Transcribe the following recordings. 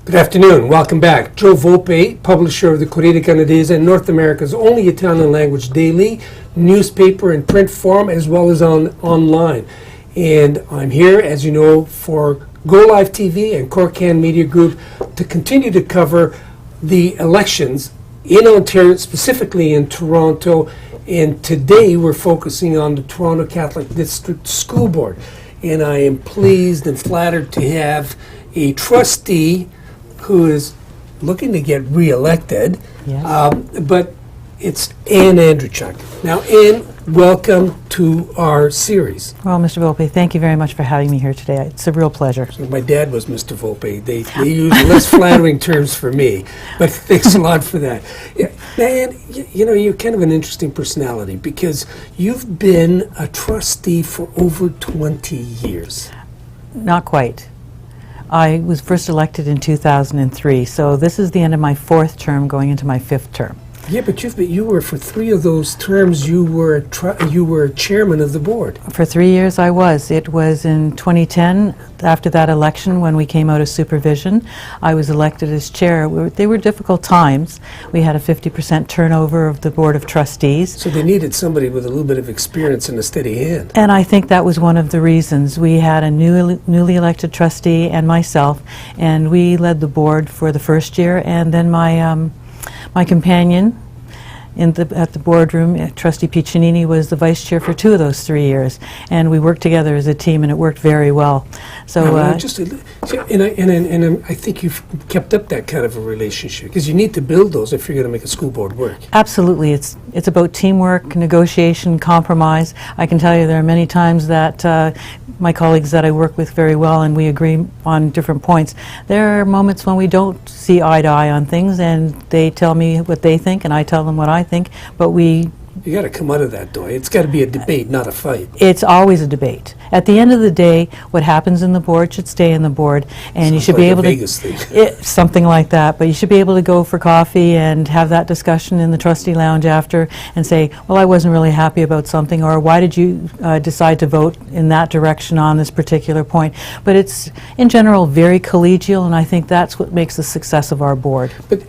Good afternoon. Welcome back. Joe Volpe, publisher of the Corriere Canadese and North America's only Italian language daily newspaper in print form as well as online. And I'm here, as you know, for Go Live TV and Corriere Media Group to continue to cover the elections in Ontario, specifically in Toronto. And today we're focusing on the Toronto Catholic District School Board. And I am pleased and flattered to have a trustee who is looking to get re-elected, Yes. but it's Anne Andrachuck. Now, Anne, welcome to our series. Well, Mr. Volpe, thank you very much for having me here today. It's a real pleasure. So my dad was Mr. Volpe. They use less flattering terms for me, but thanks a lot for that. Yeah. Now, Anne, you know, you're kind of an interesting personality because you've been a trustee for over 20 years. Not quite. I was first elected in 2003, so this is the end of my fourth term going into my fifth term. Yeah, but you were for 3 of those terms. You were chairman of the board. For 3 years I was. It was in 2010, after that election, when we came out of supervision. I was elected as chair. They were difficult times. We had a 50% turnover of the Board of Trustees. So they needed somebody with a little bit of experience and a steady hand. And I think that was one of the reasons. We had a newly elected trustee and myself, and we led the board for the first year, and then my companion at the boardroom, Trustee Piccinini, was the vice chair for 2 of those 3 years, and we worked together as a team, and it worked very well. So, I think you've kept up that kind of a relationship because you need to build those if you're going to make a school board work. Absolutely, it's about teamwork, negotiation, compromise. I can tell you there are many times that my colleagues that I work with very well, and we agree on different points. There are moments when we don't see eye to eye on things, and they tell me what they think, and I tell them what I think, but you got to come out of that, though. It's got to be a debate, not a fight. It's always a debate. At the end of the day, what happens in the board should stay in the board, and you should be able to Vegas thing. something like that. But you should be able to go for coffee and have that discussion in the trustee lounge after, and say, "Well, I wasn't really happy about something," or "Why did you decide to vote in that direction on this particular point?" But it's in general very collegial, and I think that's what makes the success of our board. But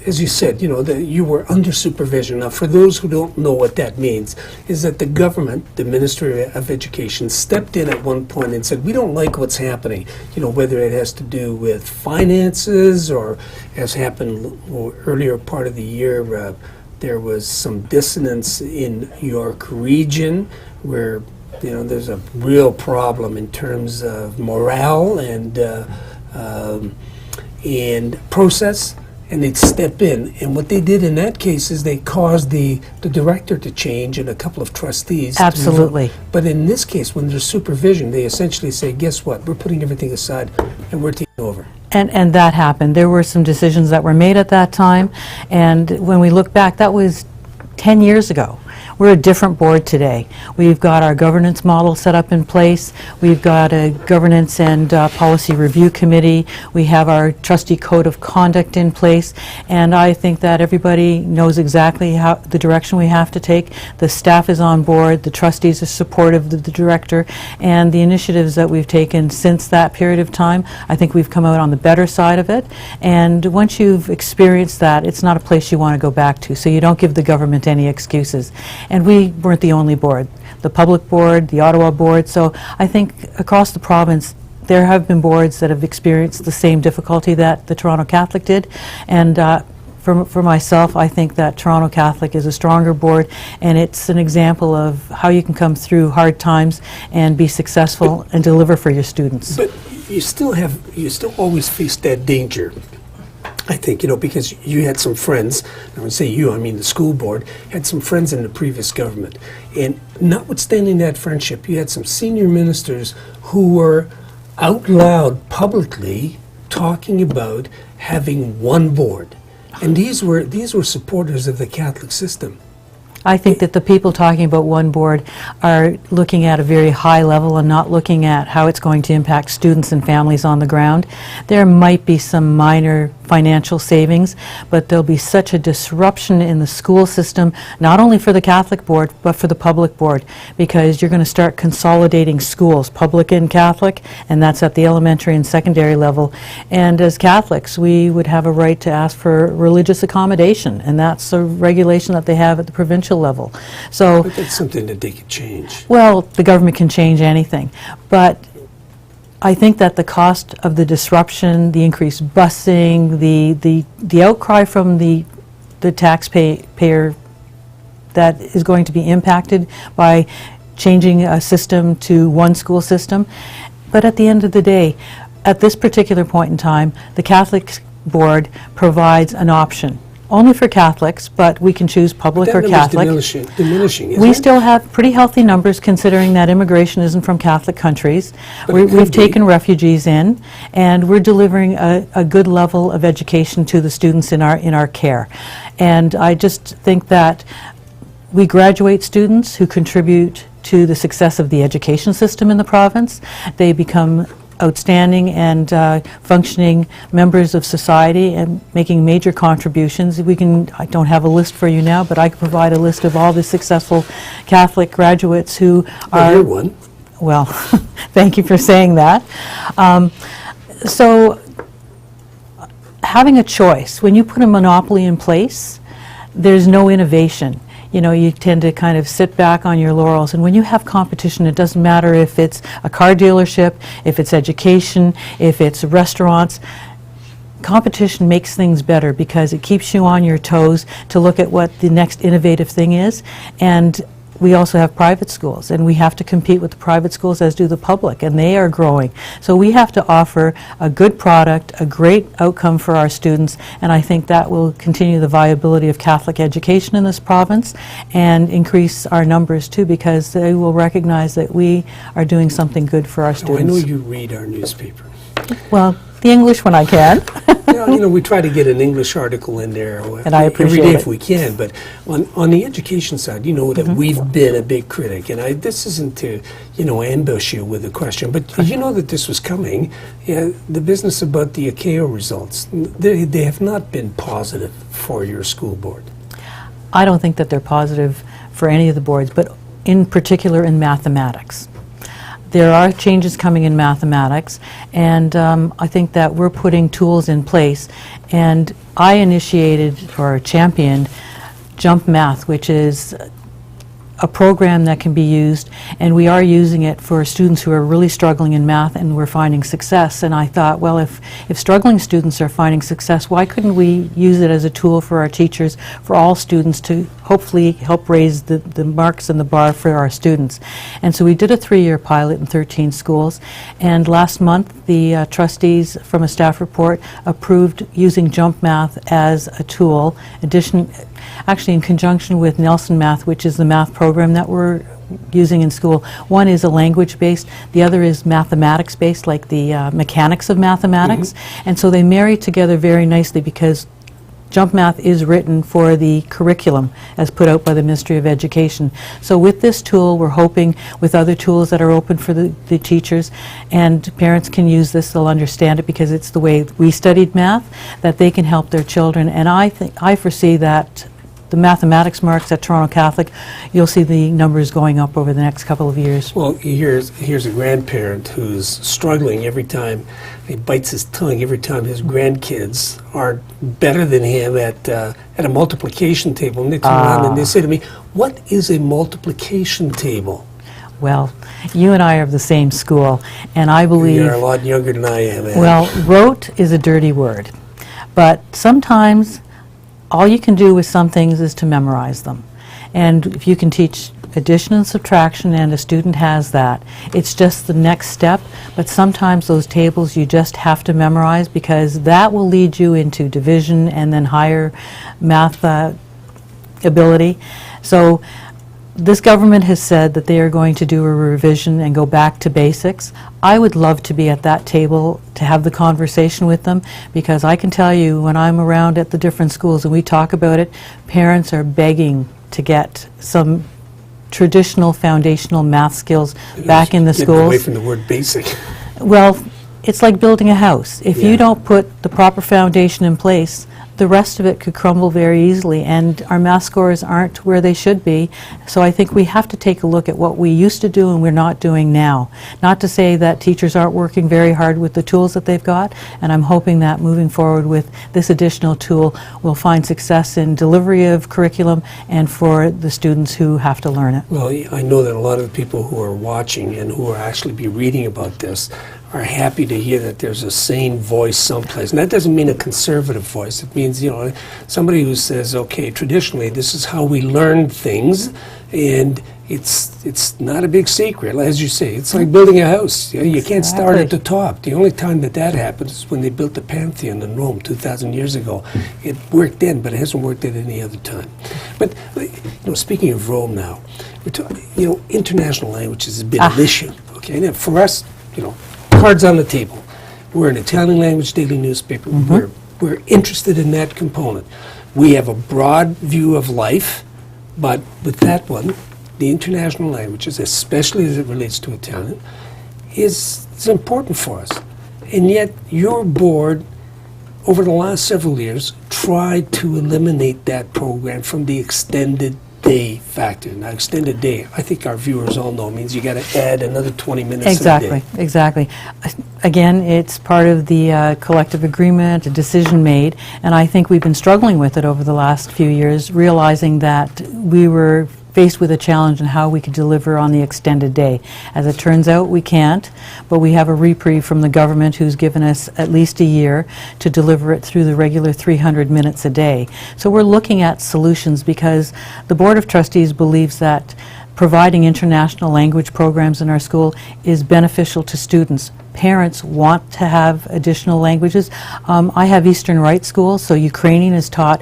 as you said, you were under supervision. Now, for those who don't know what that means, is that the government, the Ministry of Education, stepped in at one point and said, we don't like what's happening, whether it has to do with finances or, as happened earlier part of the year, there was some dissonance in York Region where, there's a real problem in terms of morale and process. And they'd step in. And what they did in that case is they caused the director to change and a couple of trustees. Absolutely. But in this case, when there's supervision, they essentially say, guess what? We're putting everything aside and we're taking over. And that happened. There were some decisions that were made at that time. And when we look back, that was 10 years ago. We're a different board today. We've got our governance model set up in place. We've got a governance and policy review committee. We have our trustee code of conduct in place. And I think that everybody knows exactly the direction we have to take. The staff is on board. The trustees are supportive of the director. And the initiatives that we've taken since that period of time, I think we've come out on the better side of it. And once you've experienced that, it's not a place you want to go back to. So you don't give the government any excuses. And we weren't the only board. The public board, the Ottawa board. So I think across the province, there have been boards that have experienced the same difficulty that the Toronto Catholic did. And for myself, I think that Toronto Catholic is a stronger board, and it's an example of how you can come through hard times and be successful and deliver for your students. But you still always face that danger. I think, because you had some friends, and when I say you, I mean the school board, had some friends in the previous government. And notwithstanding that friendship, you had some senior ministers who were out loud publicly talking about having one board. And these were supporters of the Catholic system. I think that the people talking about one board are looking at a very high level and not looking at how it's going to impact students and families on the ground. There might be some minor financial savings, but there'll be such a disruption in the school system, not only for the Catholic board, but for the public board, because you're going to start consolidating schools, public and Catholic, and that's at the elementary and secondary level. And as Catholics, we would have a right to ask for religious accommodation, and that's a regulation that they have at the provincial level. So, But that's something that they could change. well, the government can change anything, but I think that the cost of the disruption, the increased busing, the outcry from the taxpayer that is going to be impacted by changing a system to one school system. But at the end of the day, at this particular point in time, the Catholic board provides an option. Only for Catholics, but we can choose public or That Catholic. number's diminishing, isn't We it? still have pretty healthy numbers considering that immigration isn't from Catholic countries. But it could We've be. taken refugees in, and we're delivering a good level of education to the students in our care. And I just think that we graduate students who contribute to the success of the education system in the province. They become outstanding and functioning members of society and making major contributions. I don't have a list for you now, but I can provide a list of all the successful Catholic graduates who Well, are... you're one. Well, thank you for saying that. So having a choice, when you put a monopoly in place, there's no innovation. You know, you tend to kind of sit back on your laurels. And when you have competition, it doesn't matter if it's a car dealership, if it's education, if it's restaurants. Competition makes things better because it keeps you on your toes to look at what the next innovative thing is. And we also have private schools, and we have to compete with the private schools, as do the public, and they are growing. So we have to offer a good product, a great outcome for our students, and I think that will continue the viability of Catholic education in this province and increase our numbers too, because they will recognize that we are doing something good for our Oh, I know students. you read our newspaper. Well, the English when I can. We try to get an English article in there And I every appreciate day it. if we can. But on the education side, you know that we've been a big critic. And this isn't to, ambush you with a question, but you know that this was coming. The business about the ACAO results, they have not been positive for your school board. I don't think that they're positive for any of the boards, but in particular in mathematics. There are changes coming in mathematics, and I think that we're putting tools in place. And I initiated or championed Jump Math, which is a program that can be used, and we are using it for students who are really struggling in math, and we're finding success. And I thought, well, if struggling students are finding success, why couldn't we use it as a tool for our teachers, for all students, to hopefully help raise the marks and the bar for our students? And so we did a 3-year pilot in 13 schools, and last month the trustees from a staff report approved using Jump Math as a tool, actually in conjunction with Nelson Math, which is the math program that we're using in school. One is a language-based, the other is mathematics-based, like the mechanics of mathematics. And so they marry together very nicely because Jump Math is written for the curriculum as put out by the Ministry of Education. So with this tool, we're hoping with other tools that are open for the teachers, and parents can use this, they'll understand it because it's the way we studied math, that they can help their children. And I foresee that the mathematics marks at Toronto Catholic, you'll see the numbers going up over the next couple of years. Well, here's a grandparent who's struggling every time he bites his tongue, every time his grandkids are better than him at a multiplication table. And they turn around and they say to me, "What is a multiplication table?" Well, you and I are of the same school, and I believe... You're a lot younger than I am, Ed. Well, rote is a dirty word, but sometimes all you can do with some things is to memorize them. And if you can teach addition and subtraction and a student has that, it's just the next step. But sometimes those tables you just have to memorize because that will lead you into division and then higher math ability. So this government has said that they are going to do a revision and go back to basics. I would love to be at that table to have the conversation with them, because I can tell you when I'm around at the different schools and we talk about it, parents are begging to get some traditional foundational math skills back in the Getting schools. away from the word basic. Well, it's like building a house. If Yeah. you don't put the proper foundation in place, the rest of it could crumble very easily, and our math scores aren't where they should be. So I think we have to take a look at what we used to do and we're not doing now. Not to say that teachers aren't working very hard with the tools that they've got, and I'm hoping that moving forward with this additional tool, we'll find success in delivery of curriculum and for the students who have to learn it. Well, I know that a lot of the people who are watching and who are actually be reading about this are happy to hear that there's a sane voice someplace. And that doesn't mean a conservative voice. It means, somebody who says, okay, traditionally this is how we learn things, and it's not a big secret. As you say, it's like building a house. You can't start at the top. The only time that happens is when they built the Pantheon in Rome 2,000 years ago. It worked then, but it hasn't worked at any other time. But, speaking of Rome now, we're talking, international languages has been an issue. Okay, now for us, cards on the table. We're an Italian language daily newspaper. We're interested in that component. We have a broad view of life, but with that one, the international languages, especially as it relates to Italian, is important for us. And yet your board, over the last several years, tried to eliminate that program from the extended day factor. Now, extended day, I think our viewers all know, means you got to add another 20 minutes a day. Exactly. Again, it's part of the collective agreement, a decision made, and I think we've been struggling with it over the last few years, realizing that we were faced with a challenge in how we could deliver on the extended day. As it turns out, we can't, but we have a reprieve from the government who's given us at least a year to deliver it through the regular 300 minutes a day. So we're looking at solutions because the Board of Trustees believes that providing international language programs in our school is beneficial to students. Parents want to have additional languages. I have Eastern Rite School, so Ukrainian is taught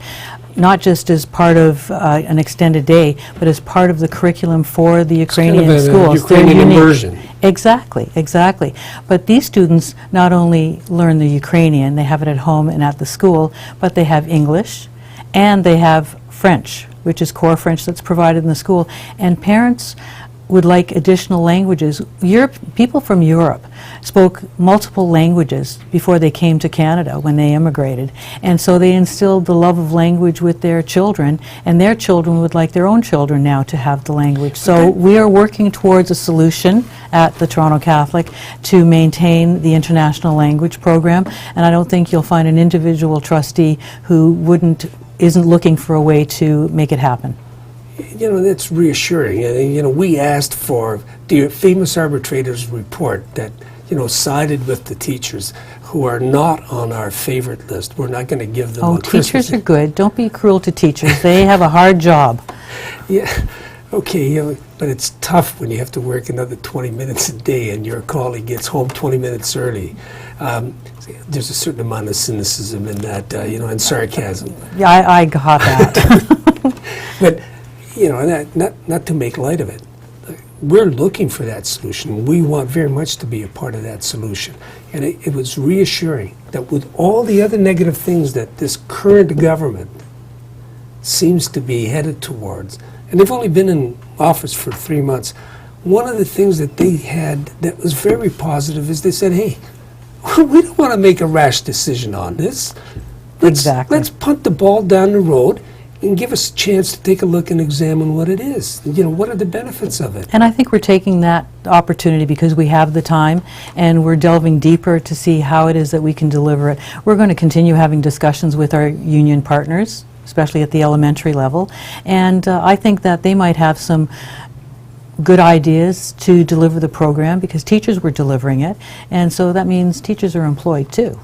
not just as part of an extended day, but as part of the curriculum for the Ukrainian It's kind of a schools. Ukrainian They're unique. immersion. Exactly. But these students not only learn the Ukrainian, they have it at home and at the school, but they have English and they have French, which is core French that's provided in the school. And parents would like additional languages. People from Europe spoke multiple languages before they came to Canada when they immigrated. And so they instilled the love of language with their children, and their children would like their own children now to have the language. So we are working towards a solution at the Toronto Catholic to maintain the international language program, and I don't think you'll find an individual trustee who isn't looking for a way to make it happen. That's reassuring. We asked for the famous arbitrators report that, sided with the teachers who are not on our favorite list. We're not going to give them on Christmas. Teachers are good. Don't be cruel to teachers. They have a hard job. Yeah, okay, but it's tough when you have to work another 20 minutes a day and your colleague gets home 20 minutes early. There's a certain amount of cynicism in that, and sarcasm. Yeah, I got that. But not to make light of it. We're looking for that solution. We want very much to be a part of that solution. And it was reassuring that with all the other negative things that this current government seems to be headed towards, and they've only been in office for 3 months, one of the things that they had that was very positive is they said, hey, we don't want to make a rash decision on this. Let's punt the ball down the road and give us a chance to take a look and examine what it is. What are the benefits of it? And I think we're taking that opportunity because we have the time and we're delving deeper to see how it is that we can deliver it. We're going to continue having discussions with our union partners, especially at the elementary level, and I think that they might have some good ideas to deliver the program because teachers were delivering it, and so that means teachers are employed too.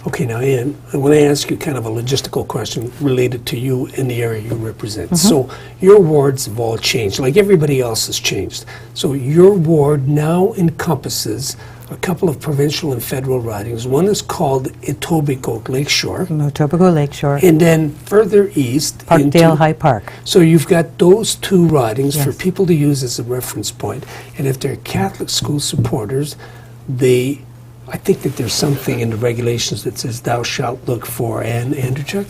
Okay, now Ann, I want to ask you kind of a logistical question related to you in the area you represent. So your wards have all changed, like everybody else has changed. So your ward now encompasses a couple of provincial and federal ridings. One is called Etobicoke Lakeshore. Etobicoke Lakeshore. And then further east Parkdale High Park. So you've got those two ridings for Yes. people to use as a reference point. And if they're Catholic school supporters, I think that there's something in the regulations that says thou shalt look for Andrachuck.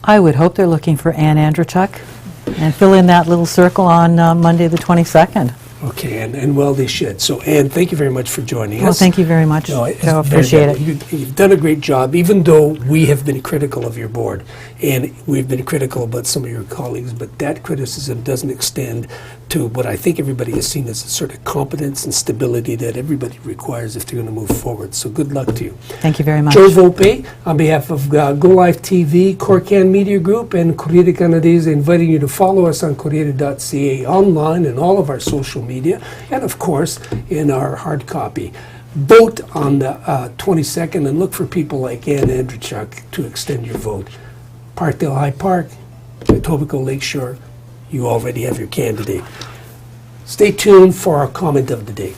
I would hope they're looking for Andrachuck. and fill in that little circle on Monday, the 22nd. Okay, and well, they should. So, Ann, thank you very much for joining us. Well, thank you very much. No, it's Joe, very appreciate good. it. You've done a great job, even though we have been critical of your board, and we've been critical about some of your colleagues, but that criticism doesn't extend to what I think everybody has seen as a sort of competence and stability that everybody requires if they're going to move forward. So good luck to you. Thank you very much. Joe Volpe, on behalf of Go Live TV, Corriere Media Group, and Corriere Canadese, inviting you to follow us on Corriere.ca online and all of our social media, and of course, in our hard copy. Vote on the 22nd and look for people like Ann Andrachuck to extend your vote. Parkdale High Park, Etobicoke Lakeshore, you already have your candidate. Stay tuned for our comment of the day.